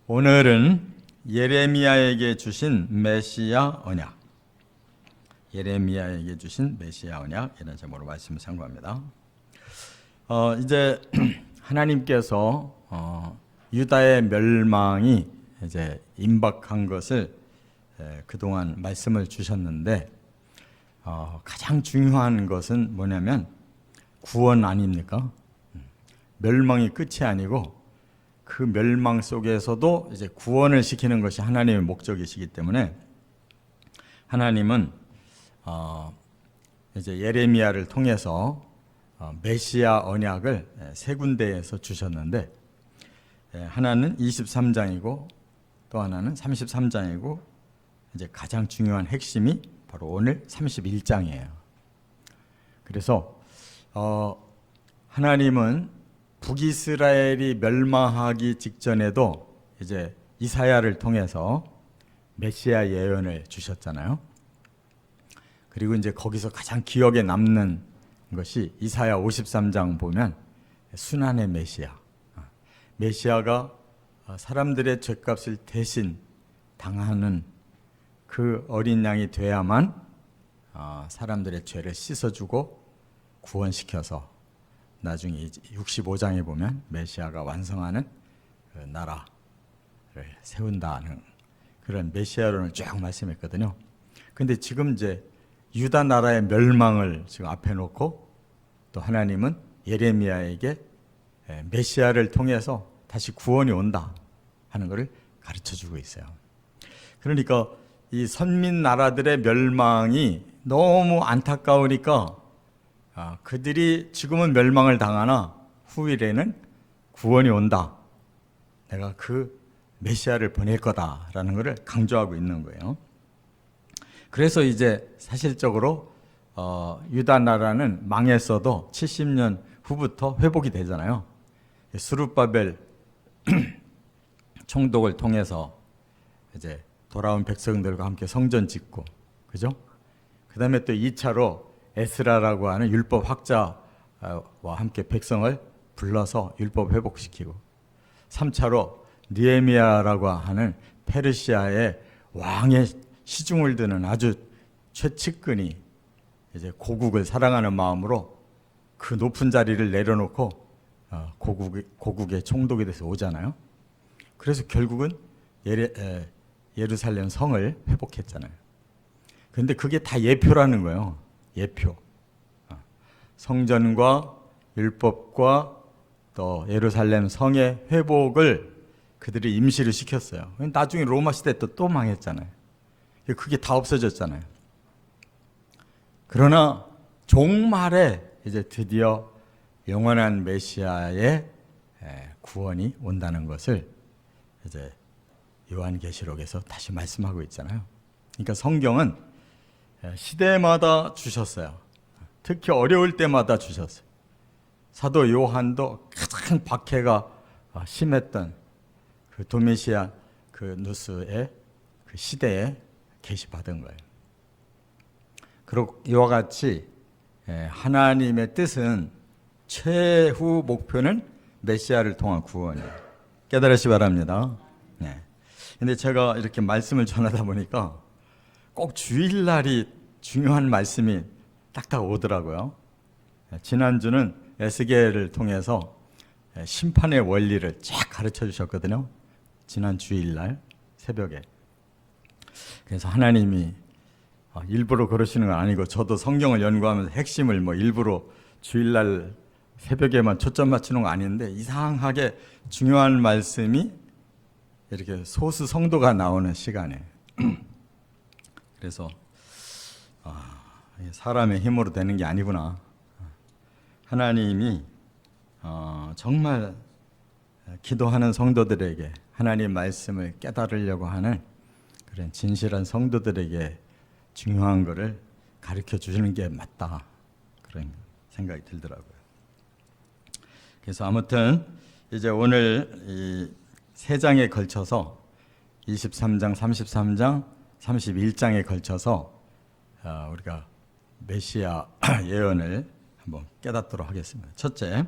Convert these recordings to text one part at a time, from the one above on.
오늘은 예레미야에게 주신 메시아 언약, 예레미야에게 주신 메시아 언약 이런 제목으로 말씀을 상고합니다. 이제 하나님께서 유다의 멸망이 이제 임박한 것을 그동안 말씀을 주셨는데 가장 중요한 것은 뭐냐면 구원 아닙니까? 멸망이 끝이 아니고 그 멸망 속에서도 이제 구원을 시키는 것이 하나님의 목적이시기 때문에 하나님은 이제 예레미야를 통해서 메시아 언약을 세 군데에서 주셨는데 하나는 23장이고 또 하나는 33장이고 이제 가장 중요한 핵심이 바로 오늘 31장이에요. 그래서 하나님은 북이스라엘이 멸망하기 직전에도 이제 이사야를 통해서 메시아 예언을 주셨잖아요. 그리고 이제 거기서 가장 기억에 남는 것이 이사야 53장 보면 순환의 메시아. 메시아가 사람들의 죄값을 대신 당하는 그 어린 양이 돼야만 사람들의 죄를 씻어주고 구원시켜서 나중에 65장에 보면 메시아가 완성하는 그 나라를 세운다는 그런 메시아론을 쭉 말씀했거든요. 근데 지금 이제 유다 나라의 멸망을 지금 앞에 놓고 또 하나님은 예레미야에게 메시아를 통해서 다시 구원이 온다 하는 것을 가르쳐주고 있어요. 그러니까 이 선민 나라들의 멸망이 너무 안타까우니까 그들이 지금은 멸망을 당하나 후일에는 구원이 온다. 내가 그 메시아를 보낼 거다라는 것을 강조하고 있는 거예요. 그래서 이제 사실적으로 유다 나라는 망했어도 70년 후부터 회복이 되잖아요. 스룹바벨 총독을 통해서 이제 돌아온 백성들과 함께 성전 짓고, 그죠? 그 다음에 또 2차로 에스라라고 하는 율법 학자와 함께 백성을 불러서 율법 회복시키고, 3차로 느헤미야라고 하는 페르시아의 왕의 시중을 드는 아주 최측근이 이제 고국을 사랑하는 마음으로 그 높은 자리를 내려놓고 고국의 총독이 돼서 오잖아요. 그래서 결국은 예루살렘 성을 회복했잖아요. 그런데 그게 다 예표라는 거예요. 예표. 성전과 율법과 또 예루살렘 성의 회복을 그들이 임시로 시켰어요. 나중에 로마 시대 또 망했잖아요. 그게 다 없어졌잖아요. 그러나 종말에 이제 드디어 영원한 메시아의 구원이 온다는 것을 이제 요한계시록에서 다시 말씀하고 있잖아요. 그러니까 성경은 시대마다 주셨어요. 특히 어려울 때마다 주셨어요. 사도 요한도 가장 박해가 심했던 그 도메시아 그 누스의 그 시대에 계시받은 거예요. 그리고 이와 같이 하나님의 뜻은 최후 목표는 메시아를 통한 구원이에요. 깨달으시 바랍니다. 근데 제가 이렇게 말씀을 전하다 보니까 꼭 주일날이 중요한 말씀이 딱딱 오더라고요. 지난주는 에스겔을 통해서 심판의 원리를 쫙 가르쳐 주셨거든요. 지난 주일날 새벽에. 그래서 하나님이 일부러 그러시는 건 아니고 저도 성경을 연구하면서 핵심을 일부러 주일날 새벽에만 초점 맞추는 거 아닌데 이상하게 중요한 말씀이 이렇게 소수 성도가 나오는 시간에 그래서 사람의 힘으로 되는 게 아니구나. 하나님이 정말 기도하는 성도들에게 하나님 말씀을 깨달으려고 하는 그런 진실한 성도들에게 중요한 것을 가르쳐 주시는 게 맞다. 그런 생각이 들더라고요. 그래서 아무튼 이제 오늘 이 세 장에 걸쳐서 23장, 33장, 31장에 걸쳐서 우리가 메시아 예언을 한번 깨닫도록 하겠습니다. 첫째,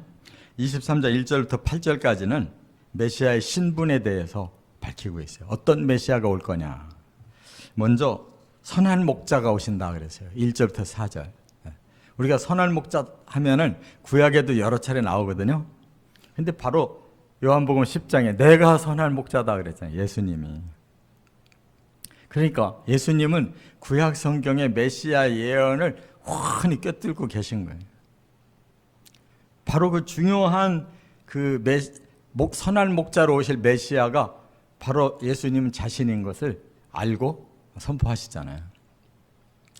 23장 1절부터 8절까지는 메시아의 신분에 대해서 밝히고 있어요. 어떤 메시아가 올 거냐. 먼저 선한 목자가 오신다 그랬어요. 1절부터 4절. 우리가 선한 목자 하면은 구약에도 여러 차례 나오거든요. 근데 바로 요한복음 10장에 내가 선한 목자다 그랬잖아요. 예수님이. 그러니까 예수님은 구약 성경의 메시아 예언을 환히 꿰뚫고 계신 거예요. 바로 그 중요한 그 선한 목자로 오실 메시아가 바로 예수님 자신인 것을 알고 선포하시잖아요.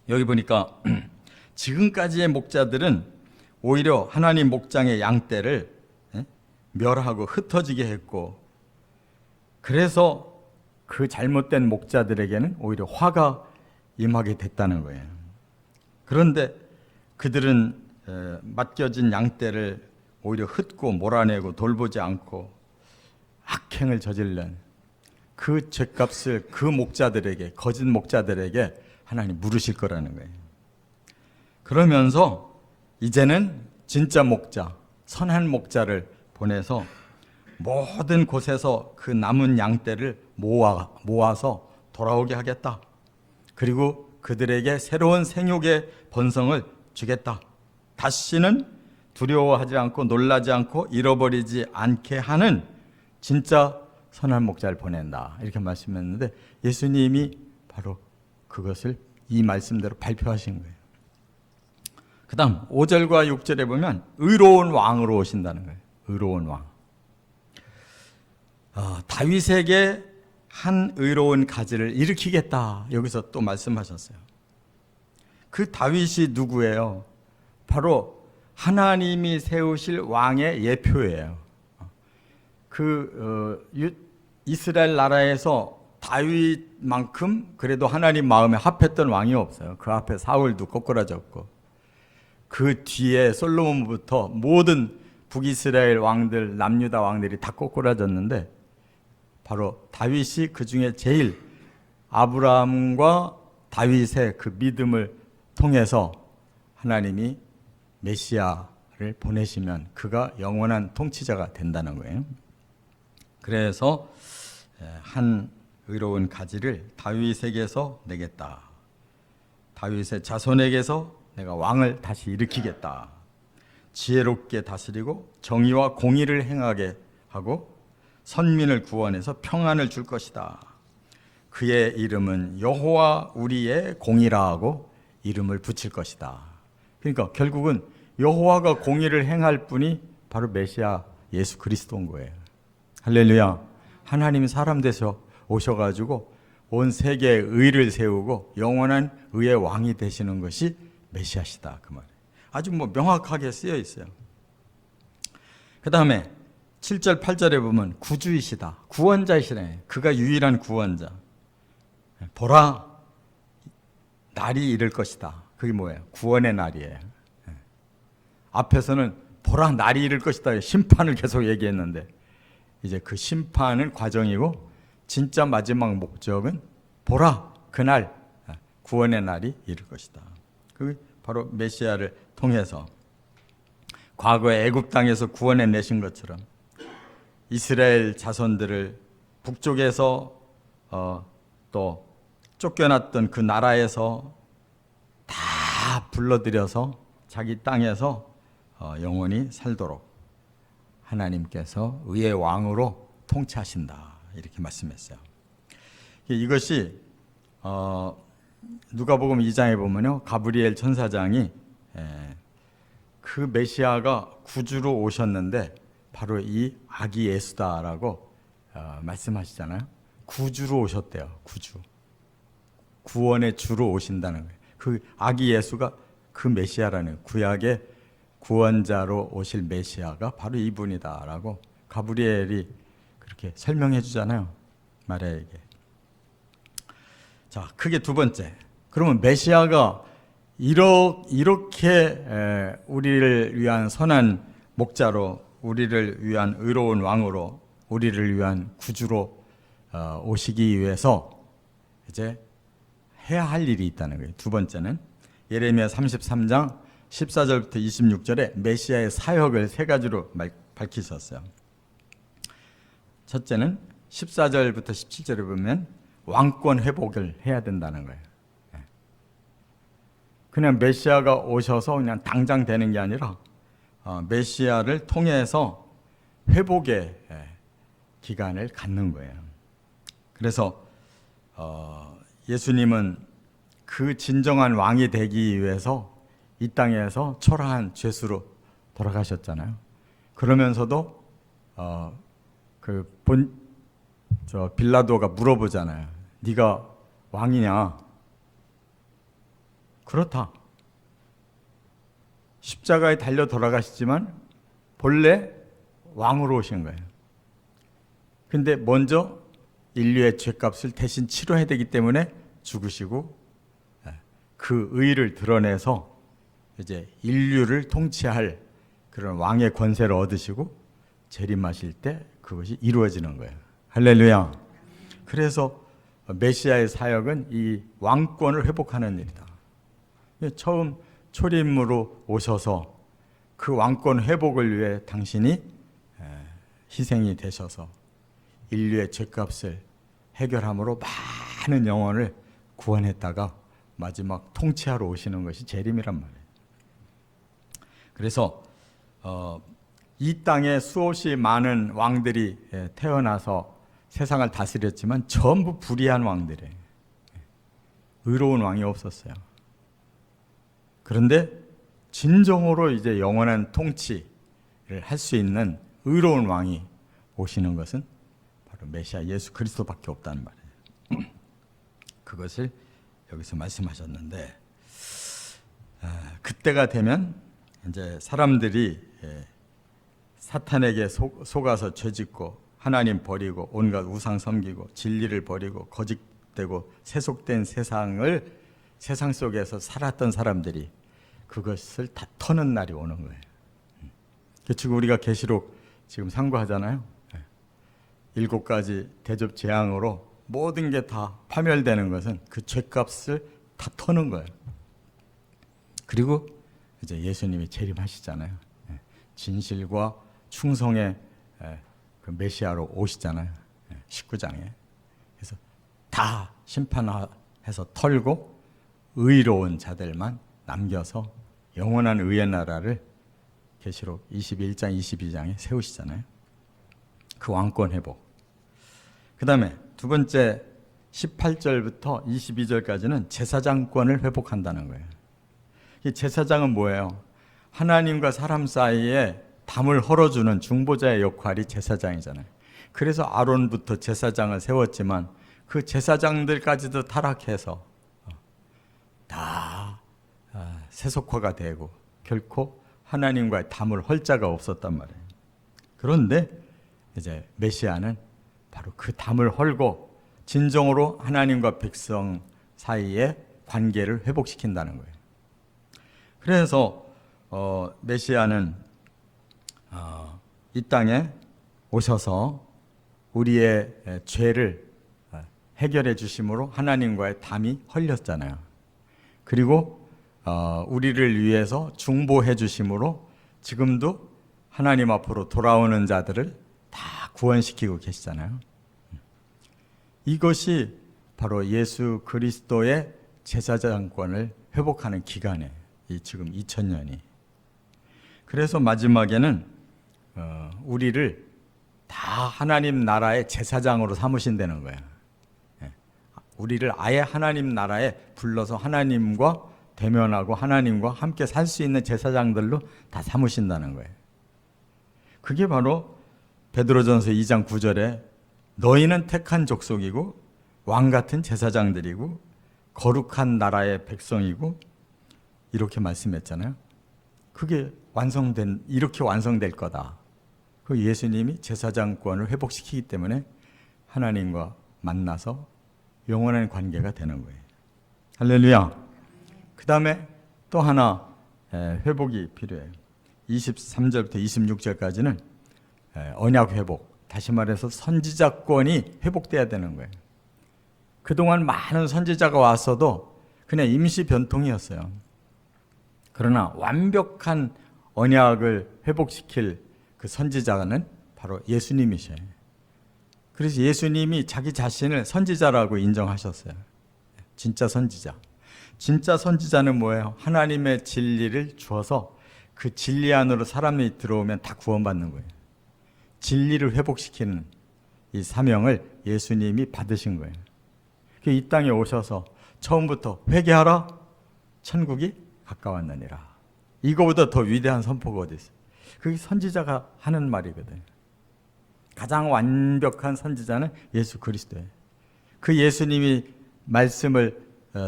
여기 보니까 지금까지의 목자들은 오히려 하나님 목장의 양떼를 멸하고 흩어지게 했고, 그래서 그 잘못된 목자들에게는 오히려 화가 임하게 됐다는 거예요. 그런데 그들은 맡겨진 양떼를 오히려 흩고 몰아내고 돌보지 않고 악행을 저질른 그 죄값을 그 목자들에게, 거짓 목자들에게 하나님 물으실 거라는 거예요. 그러면서 이제는 진짜 목자, 선한 목자를 보내서 모든 곳에서 그 남은 양떼를 모아서 돌아오게 하겠다. 그리고 그들에게 새로운 생육의 번성을 주겠다. 다시는 두려워하지 않고 놀라지 않고 잃어버리지 않게 하는 진짜 선한 목자를 보낸다. 이렇게 말씀했는데 예수님이 바로 그것을 이 말씀대로 발표하신 거예요. 그 다음 5절과 6절에 보면 의로운 왕으로 오신다는 거예요. 의로운 왕. 다윗에게 한 의로운 가지를 일으키겠다. 여기서 또 말씀하셨어요. 그 다윗이 누구예요? 바로 하나님이 세우실 왕의 예표예요. 이스라엘 나라에서 다윗만큼 그래도 하나님 마음에 합했던 왕이 없어요. 그 앞에 사울도 꼬꾸라졌고, 그 뒤에 솔로몬부터 모든 북이스라엘 왕들, 남유다 왕들이 다 꼬꾸라졌는데 바로 다윗이 그 중에 제일 아브라함과 다윗의 그 믿음을 통해서 하나님이 메시아를 보내시면 그가 영원한 통치자가 된다는 거예요. 그래서 한 의로운 가지를 다윗에게서 내겠다. 다윗의 자손에게서 내가 왕을 다시 일으키겠다. 지혜롭게 다스리고 정의와 공의를 행하게 하고 선민을 구원해서 평안을 줄 것이다. 그의 이름은 여호와 우리의 공의라 하고 이름을 붙일 것이다. 그러니까 결국은 여호와가 공의를 행할 분이 바로 메시아 예수 그리스도인 거예요. 할렐루야. 하나님이 사람 되셔 오셔가지고 온 세계에 의를 세우고 영원한 의의 왕이 되시는 것이 메시아시다. 그 말이에요. 아주 명확하게 쓰여 있어요. 그 다음에 7절 8절에 보면 구주이시다. 구원자이시네. 그가 유일한 구원자. 보라, 날이 이를 것이다. 그게 뭐예요? 구원의 날이에요. 앞에서는 보라, 날이 이를 것이다. 심판을 계속 얘기했는데 이제 그 심판은 과정이고 진짜 마지막 목적은 보라, 그날 구원의 날이 이를 것이다. 그게 바로 메시아를 통해서 과거에 애굽 땅에서 구원해 내신 것처럼 이스라엘 자손들을 북쪽에서 또 쫓겨났던 그 나라에서 다 불러들여서 자기 땅에서 영원히 살도록 하나님께서 의의 왕으로 통치하신다. 이렇게 말씀했어요. 이것이 누가복음 2장에 보면요, 가브리엘 천사장이 그 메시아가 구주로 오셨는데 바로 이 아기 예수다라고 말씀하시잖아요. 구주로 오셨대요. 구주. 구원의 주로 오신다는 거예요. 그 아기 예수가 그 메시아라는 구약의 구원자로 오실 메시아가 바로 이분이다라고 가브리엘이 그렇게 설명해 주잖아요. 마리아에게. 자, 크게 두 번째. 그러면 메시아가 이렇게 우리를 위한 선한 목자로, 우리를 위한 의로운 왕으로, 우리를 위한 구주로 오시기 위해서 이제 해야 할 일이 있다는 거예요. 두 번째는 예레미야 33장 14절부터 26절에 메시아의 사역을 세 가지로 밝히셨어요. 첫째는 14절부터 17절에 보면 왕권 회복을 해야 된다는 거예요. 그냥 메시아가 오셔서 그냥 당장 되는 게 아니라 메시아를 통해서 회복의 기간을 갖는 거예요. 그래서 예수님은 그 진정한 왕이 되기 위해서 이 땅에서 초라한 죄수로 돌아가셨잖아요. 그러면서도 빌라도가 물어보잖아요. 네가 왕이냐? 그렇다. 십자가에 달려 돌아가시지만 본래 왕으로 오신 거예요. 근데 먼저 인류의 죄값을 대신 치러야 되기 때문에 죽으시고 그 의를 드러내서 이제 인류를 통치할 그런 왕의 권세를 얻으시고 재림하실 때 그것이 이루어지는 거예요. 할렐루야. 그래서 메시아의 사역은 이 왕권을 회복하는 일이다. 처음 초림으로 오셔서 그 왕권 회복을 위해 당신이 희생이 되셔서 인류의 죄값을 해결함으로 많은 영혼을 구원했다가 마지막 통치하러 오시는 것이 재림이란 말이에요. 그래서 이 땅에 수없이 많은 왕들이 태어나서 세상을 다스렸지만 전부 불의한 왕들이에요. 의로운 왕이 없었어요. 그런데 진정으로 이제 영원한 통치를 할 수 있는 의로운 왕이 오시는 것은 바로 메시아 예수 그리스도밖에 없다는 말이에요. 그것을 여기서 말씀하셨는데 그때가 되면 이제 사람들이 사탄에게 속아서 죄짓고 하나님 버리고 온갖 우상 섬기고 진리를 버리고 거짓되고 세속된 세상 속에서 살았던 사람들이 그것을 다 터는 날이 오는 거예요. 지금 우리가 계시록 지금 상고하잖아요. 7가지 대접 재앙으로 모든 게 다 파멸되는 것은 그 죄값을 다 터는 거예요. 그리고 이제 예수님이 재림하시잖아요. 진실과 충성의 그 메시아로 오시잖아요. 19장에. 그래서 다 심판해서 털고 의로운 자들만 남겨서 영원한 의의 나라를 계시록 21장, 22장에 세우시잖아요. 그 왕권 회복. 그 다음에 두 번째 18절부터 22절까지는 제사장권을 회복한다는 거예요. 이 제사장은 뭐예요? 하나님과 사람 사이에 담을 헐어주는 중보자의 역할이 제사장이잖아요. 그래서 아론부터 제사장을 세웠지만 그 제사장들까지도 타락해서 다 세속화가 되고 결코 하나님과의 담을 헐 자가 없었단 말이에요. 그런데 이제 메시아는 바로 그 담을 헐고 진정으로 하나님과 백성 사이의 관계를 회복시킨다는 거예요. 그래서 메시아는 이 땅에 오셔서 우리의 죄를 해결해 주심으로 하나님과의 담이 헐렸잖아요. 그리고 우리를 위해서 중보해 주심으로 지금도 하나님 앞으로 돌아오는 자들을 다 구원시키고 계시잖아요. 이것이 바로 예수 그리스도의 제사장권을 회복하는 기간에 지금 2000년이. 그래서 마지막에는 우리를 다 하나님 나라의 제사장으로 삼으신다는 거예요. 우리를 아예 하나님 나라에 불러서 하나님과 대면하고 하나님과 함께 살 수 있는 제사장들로 다 삼으신다는 거예요. 그게 바로 베드로전서 2장 9절에 너희는 택한 족속이고 왕 같은 제사장들이고 거룩한 나라의 백성이고 이렇게 말씀했잖아요. 그게 이렇게 완성될 거다. 그 예수님이 제사장권을 회복시키기 때문에 하나님과 만나서 영원한 관계가 되는 거예요. 할렐루야. 그 다음에 또 하나 회복이 필요해요. 23절부터 26절까지는 언약 회복, 다시 말해서 선지자권이 회복돼야 되는 거예요. 그동안 많은 선지자가 왔어도 그냥 임시 변통이었어요. 그러나 완벽한 언약을 회복시킬 그 선지자는 바로 예수님이셔요. 그래서 예수님이 자기 자신을 선지자라고 인정하셨어요. 진짜 선지자. 진짜 선지자는 뭐예요? 하나님의 진리를 주어서 그 진리 안으로 사람이 들어오면 다 구원받는 거예요. 진리를 회복시키는 이 사명을 예수님이 받으신 거예요. 이 땅에 오셔서 처음부터 회개하라, 천국이 가까웠느니라. 이거보다 더 위대한 선포가 어디 있어요? 그게 선지자가 하는 말이거든요. 가장 완벽한 선지자는 예수 그리스도예요. 그 예수님이 말씀을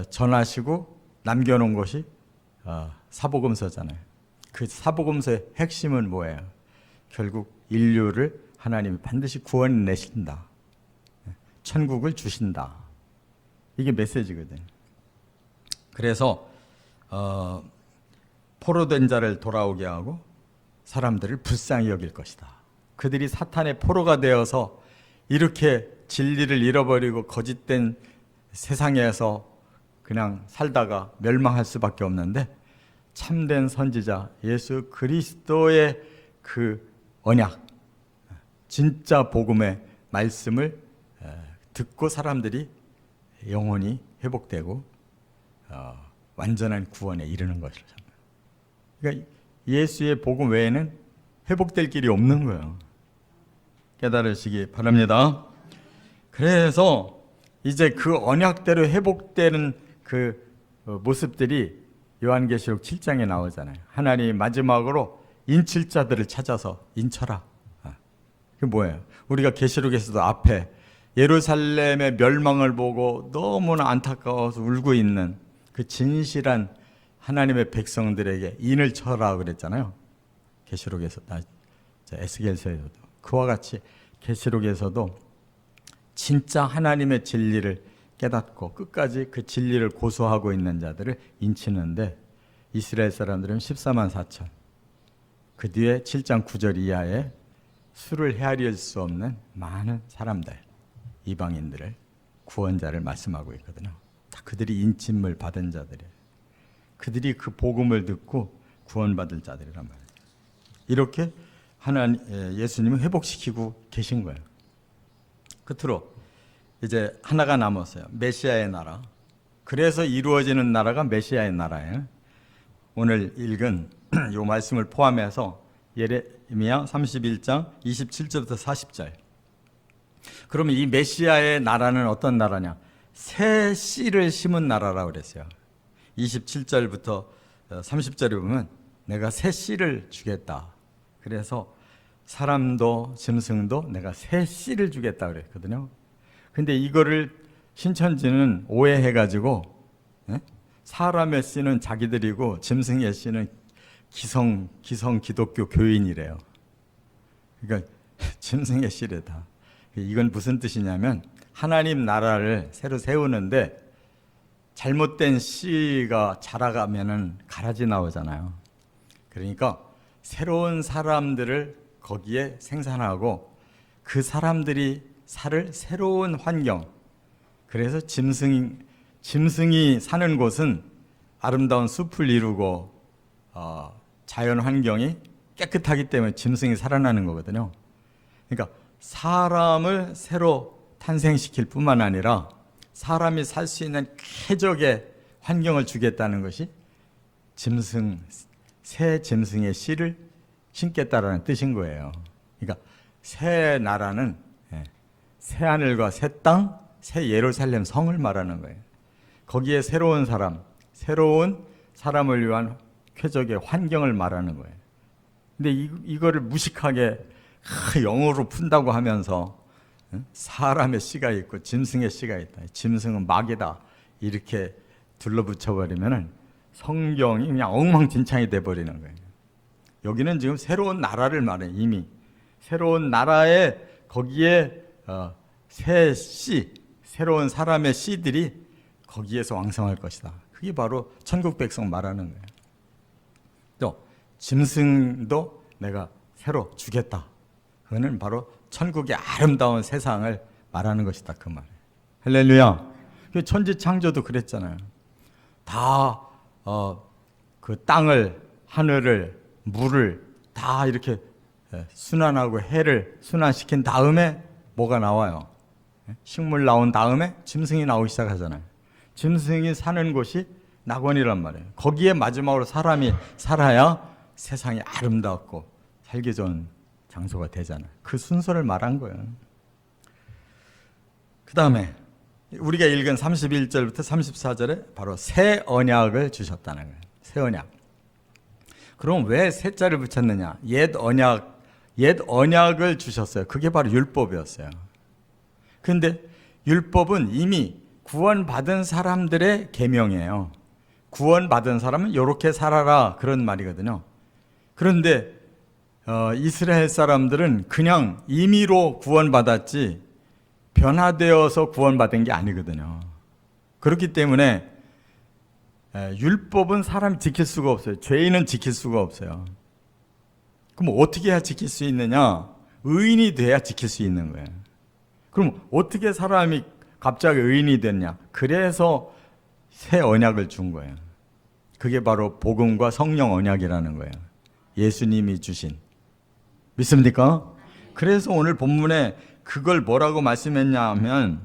전하시고 남겨놓은 것이 사복음서잖아요. 그 사복음서의 핵심은 뭐예요? 결국 인류를 하나님이 반드시 구원내신다. 천국을 주신다. 이게 메시지거든요. 그래서 포로된 자를 돌아오게 하고 사람들을 불쌍히 여길 것이다. 그들이 사탄의 포로가 되어서 이렇게 진리를 잃어버리고 거짓된 세상에서 그냥 살다가 멸망할 수밖에 없는데, 참된 선지자 예수 그리스도의 그 언약, 진짜 복음의 말씀을 듣고 사람들이 영혼이 회복되고 완전한 구원에 이르는 것이죠. 그러니까 예수의 복음 외에는 회복될 길이 없는 거예요. 깨달으시기 바랍니다. 그래서 이제 그 언약대로 회복되는 그 모습들이 요한계시록 7장에 나오잖아요. 하나님이 마지막으로 인칠자들을 찾아서 인쳐라. 그게 뭐예요? 우리가 계시록에서도 앞에 예루살렘의 멸망을 보고 너무나 안타까워서 울고 있는 그 진실한 하나님의 백성들에게 인을 쳐라 그랬잖아요. 계시록에서, 에스겔서에서도 그와 같이 계시록에서도 진짜 하나님의 진리를 깨닫고 끝까지 그 진리를 고수하고 있는 자들을 인치는데, 이스라엘 사람들은 14만 4천, 그 뒤에 7장 9절 이하에 수를 헤아릴 수 없는 많은 사람들, 이방인들을, 구원자를 말씀하고 있거든요. 다 그들이 인침을 받은 자들이에요. 그들이 그 복음을 듣고 구원받을 자들이란 말이에요. 이렇게 예수님은 회복시키고 계신 거예요. 끝으로 이제 하나가 남았어요. 메시아의 나라. 그래서 이루어지는 나라가 메시아의 나라예요. 오늘 읽은 이 말씀을 포함해서 예레미야 31장 27절부터 40절. 그러면 이 메시아의 나라는 어떤 나라냐? 새 씨를 심은 나라라고 그랬어요. 27절부터 30절에 보면 내가 새 씨를 주겠다. 그래서 사람도 짐승도 내가 새 씨를 주겠다 그랬거든요. 근데 이거를 신천지는 오해해가지고 사람의 씨는 자기들이고 짐승의 씨는 기성 기독교 교인이래요. 그러니까 짐승의 씨래다. 이건 무슨 뜻이냐면 하나님 나라를 새로 세우는데 잘못된 씨가 자라가면은 가라지 나오잖아요. 그러니까 새로운 사람들을 거기에 생산하고 그 사람들이 살 새로운 환경. 그래서 짐승이 사는 곳은 아름다운 숲을 이루고 자연 환경이 깨끗하기 때문에 짐승이 살아나는 거거든요. 그러니까 사람을 새로 탄생시킬 뿐만 아니라 사람이 살 수 있는 쾌적의 환경을 주겠다는 것이 새 짐승의 씨를 심겠다라는 뜻인 거예요. 그러니까 새 나라는 새 하늘과 새 땅, 새 예루살렘 성을 말하는 거예요. 거기에 새로운 사람을 위한 쾌적의 환경을 말하는 거예요. 근데 이거를 무식하게 영어로 푼다고 하면서 사람의 씨가 있고 짐승의 씨가 있다. 짐승은 마귀다. 이렇게 둘러붙여버리면 성경이 그냥 엉망진창이 돼버리는 거예요. 여기는 지금 새로운 나라를 말해요. 이미 새로운 나라에 거기에 새 씨, 새로운 사람의 씨들이 거기에서 왕성할 것이다. 그게 바로 천국 백성 말하는 거예요. 또 짐승도 내가 새로 주겠다. 그거는 바로 천국의 아름다운 세상을 말하는 것이다. 그 말이에요. 할렐루야. 천지 창조도 그랬잖아요. 다 그 땅을, 하늘을, 물을 다 이렇게 순환하고 해를 순환시킨 다음에 뭐가 나와요? 식물 나온 다음에 짐승이 나오기 시작하잖아요. 짐승이 사는 곳이 낙원이란 말이에요. 거기에 마지막으로 사람이 살아야 세상이 아름답고 살기 좋은 장소가 되잖아요. 그 순서를 말한 거예요. 그 다음에 우리가 읽은 31절부터 34절에 바로 새 언약을 주셨다는 거예요. 새 언약. 그럼 왜 새자를 붙였느냐? 옛 언약을 주셨어요. 그게 바로 율법이었어요. 근데 율법은 이미 구원받은 사람들의 계명이에요. 구원받은 사람은 이렇게 살아라 그런 말이거든요. 그런데 이스라엘 사람들은 그냥 임의로 구원받았지 변화되어서 구원받은 게 아니거든요. 그렇기 때문에 율법은 사람이 지킬 수가 없어요. 죄인은 지킬 수가 없어요. 그럼 어떻게 해야 지킬 수 있느냐? 의인이 돼야 지킬 수 있는 거예요. 그럼 어떻게 사람이 갑자기 의인이 됐냐? 그래서 새 언약을 준 거예요. 그게 바로 복음과 성령 언약이라는 거예요. 예수님이 주신. 믿습니까? 그래서 오늘 본문에 그걸 뭐라고 말씀했냐 하면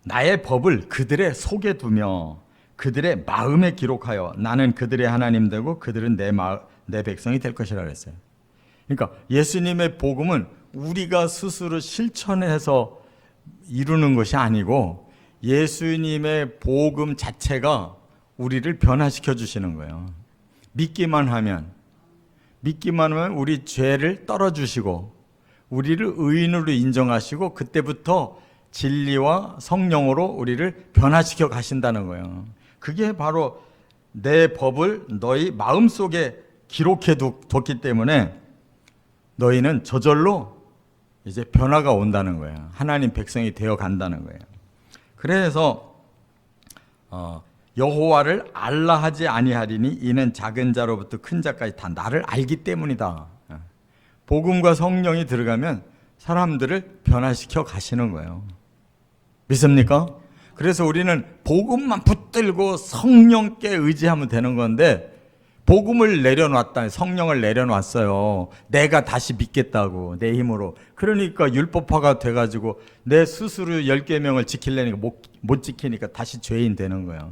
나의 법을 그들의 속에 두며 그들의 마음에 기록하여 나는 그들의 하나님 되고 그들은 내 백성이 될 것이라 그랬어요. 그러니까 예수님의 복음은 우리가 스스로 실천해서 이루는 것이 아니고 예수님의 복음 자체가 우리를 변화시켜 주시는 거예요. 믿기만 하면 우리 죄를 떨어주시고 우리를 의인으로 인정하시고 그때부터 진리와 성령으로 우리를 변화시켜 가신다는 거예요. 그게 바로 내 법을 너희 마음속에 기록해 뒀기 때문에 너희는 저절로 이제 변화가 온다는 거예요. 하나님 백성이 되어 간다는 거예요. 그래서 여호와를 알라 하지 아니하리니 이는 작은 자로부터 큰 자까지 다 나를 알기 때문이다. 복음과 성령이 들어가면 사람들을 변화시켜 가시는 거예요. 믿습니까? 그래서 우리는 복음만 붙들고 성령께 의지하면 되는 건데 복음을 내려놨다. 성령을 내려놨어요. 내가 다시 믿겠다고 내 힘으로. 그러니까 율법화가 돼가지고 내 스스로 10계명을 지키려니까 못 지키니까 다시 죄인 되는 거예요.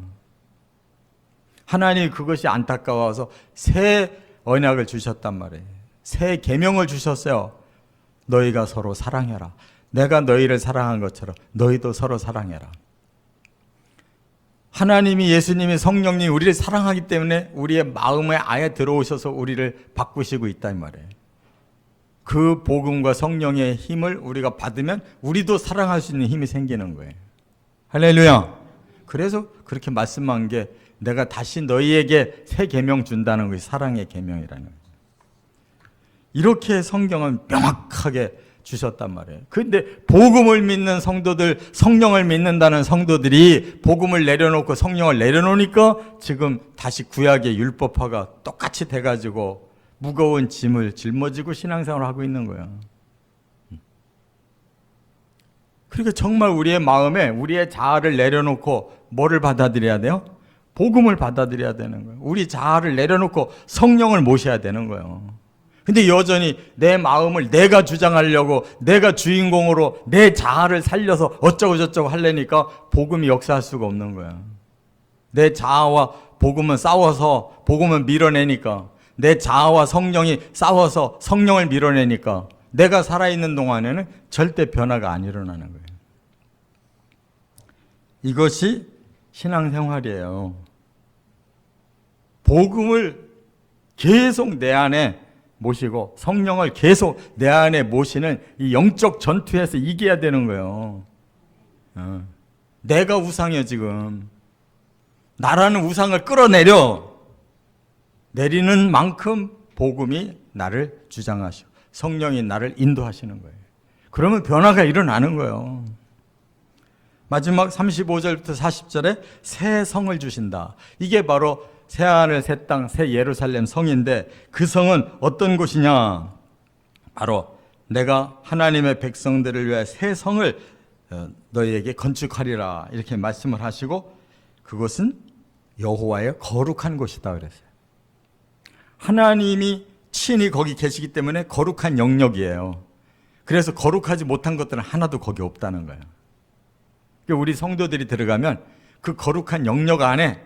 하나님이 그것이 안타까워서 새 언약을 주셨단 말이에요. 새 계명을 주셨어요. 너희가 서로 사랑해라. 내가 너희를 사랑한 것처럼 너희도 서로 사랑해라. 하나님이 예수님이 성령님이 우리를 사랑하기 때문에 우리의 마음에 아예 들어오셔서 우리를 바꾸시고 있단 말이에요. 그 복음과 성령의 힘을 우리가 받으면 우리도 사랑할 수 있는 힘이 생기는 거예요. 할렐루야. 그래서 그렇게 말씀한 게 내가 다시 너희에게 새 계명 준다는 것이 사랑의 계명이라는 거예요. 이렇게 성경은 명확하게 주셨단 말이에요. 그런데 복음을 믿는 성도들, 성령을 믿는다는 성도들이 복음을 내려놓고 성령을 내려놓으니까 지금 다시 구약의 율법화가 똑같이 돼가지고 무거운 짐을 짊어지고 신앙생활을 하고 있는 거예요. 그러니까 정말 우리의 마음에 우리의 자아를 내려놓고 뭐를 받아들여야 돼요? 복음을 받아들여야 되는 거예요. 우리 자아를 내려놓고 성령을 모셔야 되는 거예요. 근데 여전히 내 마음을 내가 주장하려고 내가 주인공으로 내 자아를 살려서 어쩌고 저쩌고 하려니까 복음이 역사할 수가 없는 거야. 내 자아와 복음은 싸워서 복음은 밀어내니까 내 자아와 성령이 싸워서 성령을 밀어내니까 내가 살아있는 동안에는 절대 변화가 안 일어나는 거예요. 이것이 신앙생활이에요. 복음을 계속 내 안에 모시고 성령을 계속 내 안에 모시는 이 영적 전투에서 이겨야 되는 거예요. 내가 우상이야 지금. 나라는 우상을 끌어내려 내리는 만큼 복음이 나를 주장하시고 성령이 나를 인도하시는 거예요. 그러면 변화가 일어나는 거예요. 마지막 35절부터 40절에 새 성을 주신다. 이게 바로 새하늘 새 땅 새 예루살렘 성인데 그 성은 어떤 곳이냐? 바로 내가 하나님의 백성들을 위해 새 성을 너희에게 건축하리라 이렇게 말씀을 하시고 그것은 여호와의 거룩한 곳이다 그랬어요. 하나님이 친히 거기 계시기 때문에 거룩한 영역이에요. 그래서 거룩하지 못한 것들은 하나도 거기 없다는 거예요. 그러니까 우리 성도들이 들어가면 그 거룩한 영역 안에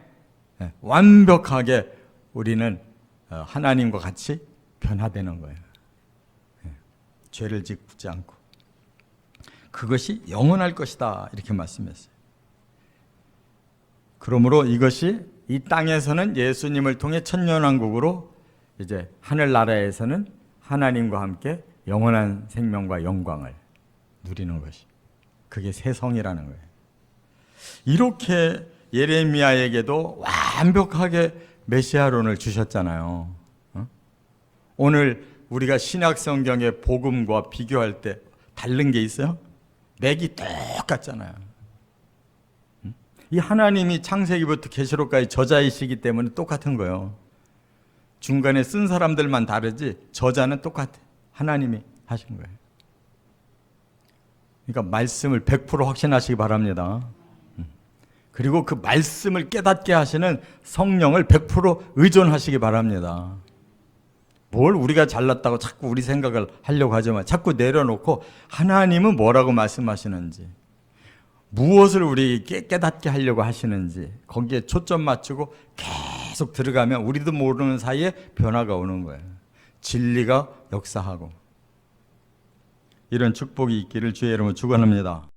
완벽하게 우리는 하나님과 같이 변화되는 거예요. 죄를 짓지 않고. 그것이 영원할 것이다 이렇게 말씀했어요. 그러므로 이것이 이 땅에서는 예수님을 통해 천년왕국으로, 이제 하늘나라에서는 하나님과 함께 영원한 생명과 영광을 누리는 것이, 그게 새 성이라는 거예요. 이렇게 예레미야에게도 완벽하게 메시아론을 주셨잖아요. 오늘 우리가 신약성경의 복음과 비교할 때 다른 게 있어요? 맥이 똑같잖아요. 이 하나님이 창세기부터 계시록까지 저자이시기 때문에 똑같은 거예요. 중간에 쓴 사람들만 다르지 저자는 똑같아. 하나님이 하신 거예요. 그러니까 말씀을 100% 확신하시기 바랍니다. 그리고 그 말씀을 깨닫게 하시는 성령을 100% 의존하시기 바랍니다. 뭘 우리가 잘났다고 자꾸 우리 생각을 하려고 하지만 자꾸 내려놓고 하나님은 뭐라고 말씀하시는지, 무엇을 우리 깨닫게 하려고 하시는지 거기에 초점 맞추고 계속 들어가면 우리도 모르는 사이에 변화가 오는 거예요. 진리가 역사하고. 이런 축복이 있기를 주의 이름으로 축원합니다.